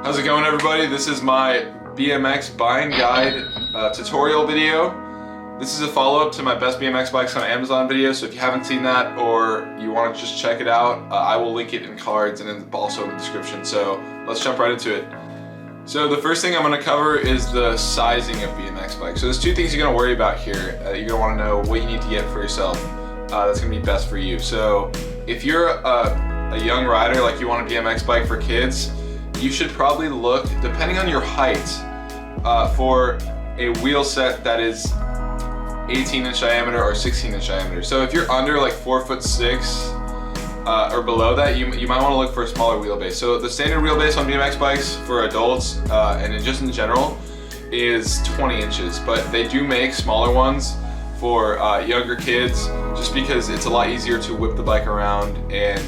How's it going, everybody? This is my BMX buying guide tutorial video. This is a follow-up to my best BMX bikes on Amazon video, so if you haven't seen that or you want to just check it out, I will link it in cards and also in the description. So let's jump right into it. So the first thing I'm going to cover is the sizing of BMX bikes. So there's two things you're going to worry about here. You're going to want to know what you need to get for yourself that's going to be best for you. So if you're a young rider, like you want a BMX bike for kids, you should probably look, depending on your height, for a wheel set that is 18-inch diameter or 16-inch diameter. So if you're under like 4'6" or below that, you might want to look for a smaller wheelbase. So the standard wheelbase on BMX bikes for adults and just in general is 20 inches, but they do make smaller ones for younger kids, just because it's a lot easier to whip the bike around and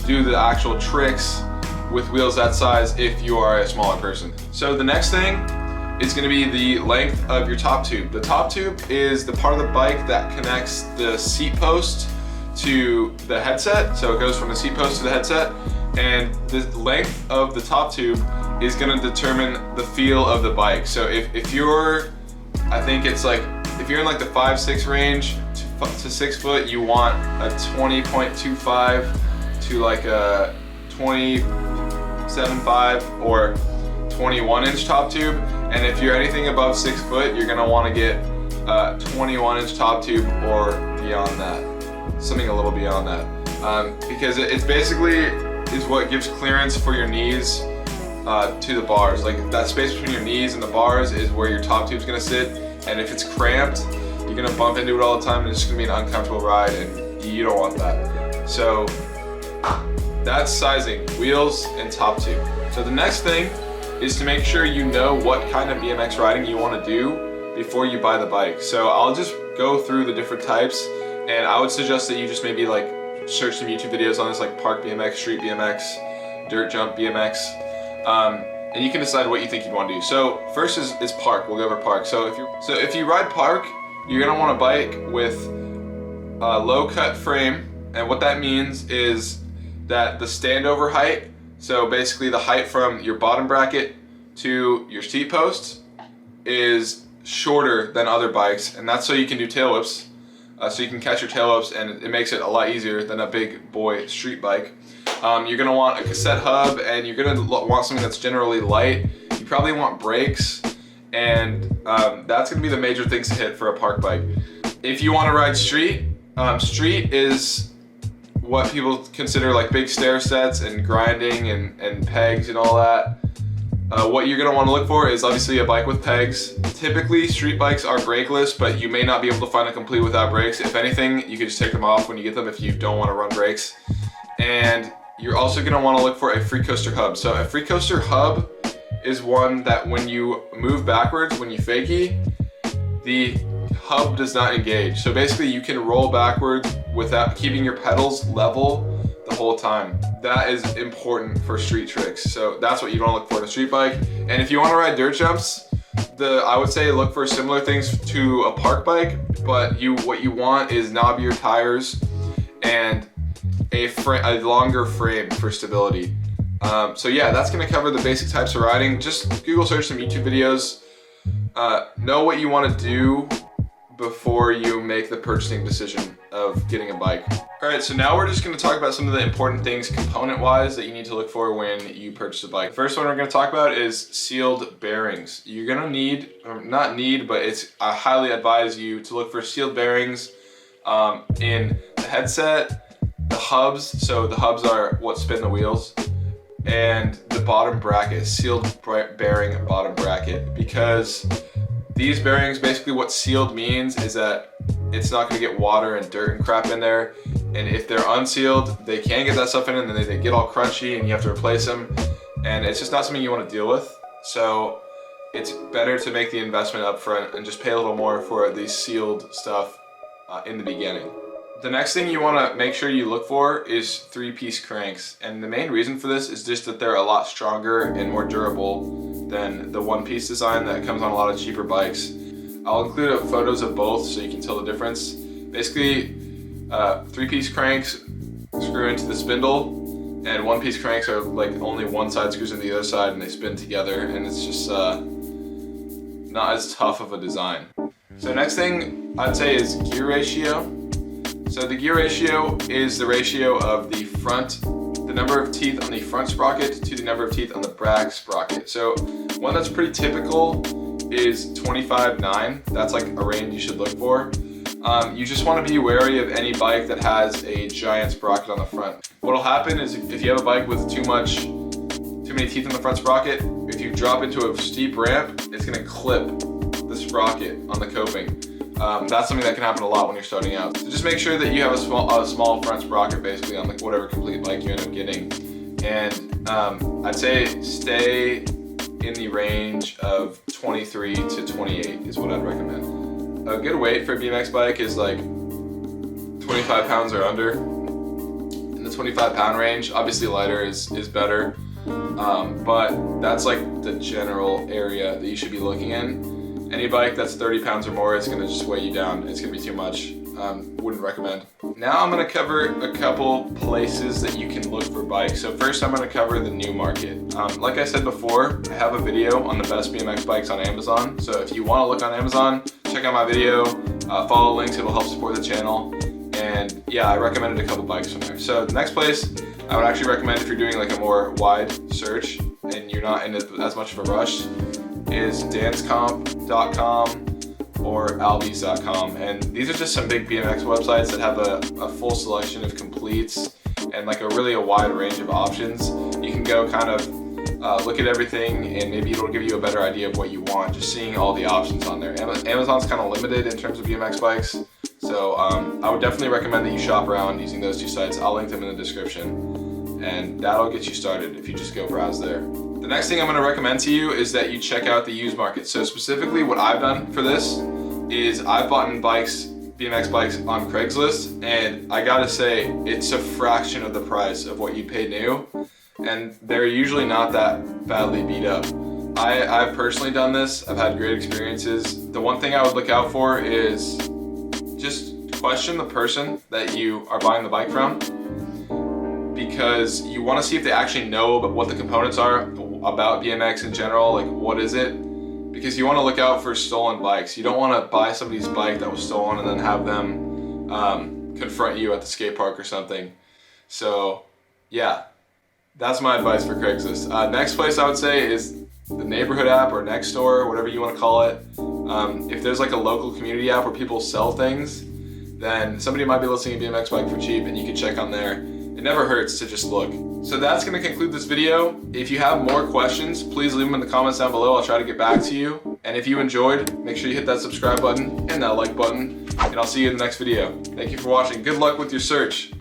do the actual tricks with wheels that size if you are a smaller person. So the next thing is going to be the length of your top tube. The top tube is the part of the bike that connects the seat post to the headset. So it goes from the seat post to the headset, and the length of the top tube is going to determine the feel of the bike. So if you're, I think it's like, if you're in like the 5'6" range to 6 foot, you want a 20.25 to like a 27.5 or 21-inch top tube. And if you're anything above 6 foot, you're gonna want to get a 21-inch top tube or beyond that, something a little beyond that, because it's basically is what gives clearance for your knees to the bars. Like that space between your knees and the bars is where your top tube's gonna sit. And if it's cramped, you're gonna bump into it all the time, and it's just gonna be an uncomfortable ride, and you don't want that. So that's sizing, wheels and top tube. So the next thing is to make sure you know what kind of BMX riding you want to do before you buy the bike. So I'll just go through the different types, and I would suggest that you just maybe like search some YouTube videos on this, like park BMX, street BMX, dirt jump BMX, and you can decide what you think you want to do. So first is park. We'll go over park. So if you ride park, you're gonna want a bike with a low cut frame, and what that means is that the standover height, so basically the height from your bottom bracket to your seat post, is shorter than other bikes, and that's so you can do tail whips, so you can catch your tail whips, and it makes it a lot easier than a big boy street bike. You're gonna want a cassette hub, and you're gonna want something that's generally light. You probably want brakes, and that's gonna be the major things to hit for a park bike. If you want to ride street, street is what people consider like big stair sets and grinding and pegs and all that. What you're gonna want to look for is obviously a bike with pegs. Typically street bikes are brakeless, but you may not be able to find a complete without brakes. If anything, you can just take them off when you get them if you don't want to run brakes. And you're also gonna want to look for a free coaster hub. So a free coaster hub is one that when you move backwards, when you fakie, the hub does not engage. So basically you can roll backwards without keeping your pedals level the whole time. That is important for street tricks. So that's what you want to look for in a street bike. And if you want to ride dirt jumps, I would say look for similar things to a park bike, but what you want is knobbier tires and a longer frame for stability. So yeah, that's going to cover the basic types of riding. Just Google search some YouTube videos. Know what you want to do before you make the purchasing decision of getting a bike. Alright, so now we're just going to talk about some of the important things component-wise that you need to look for when you purchase a bike. The first one we're going to talk about is sealed bearings. You're going to need, or not need, but I highly advise you to look for sealed bearings in the headset, the hubs, so the hubs are what spin the wheels, and the bottom bracket, sealed bearing bottom bracket, because these bearings, basically what sealed means is that it's not going to get water and dirt and crap in there, and if they're unsealed, they can get that stuff in, and then they get all crunchy and you have to replace them, and it's just not something you want to deal with. So it's better to make the investment up front and just pay a little more for the sealed stuff in the beginning. The next thing you want to make sure you look for is 3-piece cranks, and the main reason for this is just that they're a lot stronger and more durable than the 1-piece design that comes on a lot of cheaper bikes. I'll include photos of both so you can tell the difference. Basically, 3-piece cranks screw into the spindle, And one-piece cranks are like only one side screws into the other side and they spin together, and it's just not as tough of a design. So next thing I'd say is gear ratio. So the gear ratio is the ratio of the number of teeth on the front sprocket to the number of teeth on the back sprocket. So one that's pretty typical is 25/9. That's like a range you should look for. You just want to be wary of any bike that has a giant sprocket on the front. What'll happen is if you have a bike with too many teeth in the front sprocket, if you drop into a steep ramp, it's going to clip the sprocket on the coping. That's something that can happen a lot when you're starting out. So just make sure that you have a small front sprocket basically on like whatever complete bike you end up getting. And I'd say stay in the range of 23 to 28 is what I'd recommend. A good weight for a BMX bike is like 25 pounds or under. In the 25 pound range, obviously lighter is better, but that's like the general area that you should be looking in. Any bike that's 30 pounds or more is gonna just weigh you down. It's gonna be too much. Wouldn't recommend. Now I'm gonna cover a couple places that you can look for bikes. So first I'm gonna cover the new market. Like I said before, I have a video on the best BMX bikes on Amazon. So if you wanna look on Amazon, check out my video, follow links, it'll help support the channel. And yeah, I recommended a couple bikes from there. So the next place I would actually recommend if you're doing like a more wide search and you're not in as much of a rush is Danscomp.com or Albes.com, and these are just some big BMX websites that have a full selection of completes and like a wide range of options. You can go kind of look at everything, and maybe it'll give you a better idea of what you want just seeing all the options on there. Amazon's kind of limited in terms of BMX bikes, so I would definitely recommend that you shop around using those two sites. I'll link them in the description, and that'll get you started if you just go browse there. The next thing I'm going to recommend to you is that you check out the used market. So specifically what I've done for this is I've bought BMX bikes on Craigslist, and I gotta say it's a fraction of the price of what you pay new, and they're usually not that badly beat up. I've personally done this. I've had great experiences. The one thing I would look out for is just question the person that you are buying the bike from, because you want to see if they actually know about what the components are about BMX in general, like what is it, because you want to look out for stolen bikes. You don't want to buy somebody's bike that was stolen and then have them confront you at the skate park or something. So yeah, that's my advice for Craigslist. Next place I would say is the neighborhood app or Nextdoor, whatever you want to call it. If there's like a local community app where people sell things, then somebody might be listing a BMX bike for cheap and you can check on there. It never hurts to just look. So that's going to conclude this video. If you have more questions, please leave them in the comments down below. I'll try to get back to you. And if you enjoyed, make sure you hit that subscribe button and that like button. And I'll see you in the next video. Thank you for watching. Good luck with your search.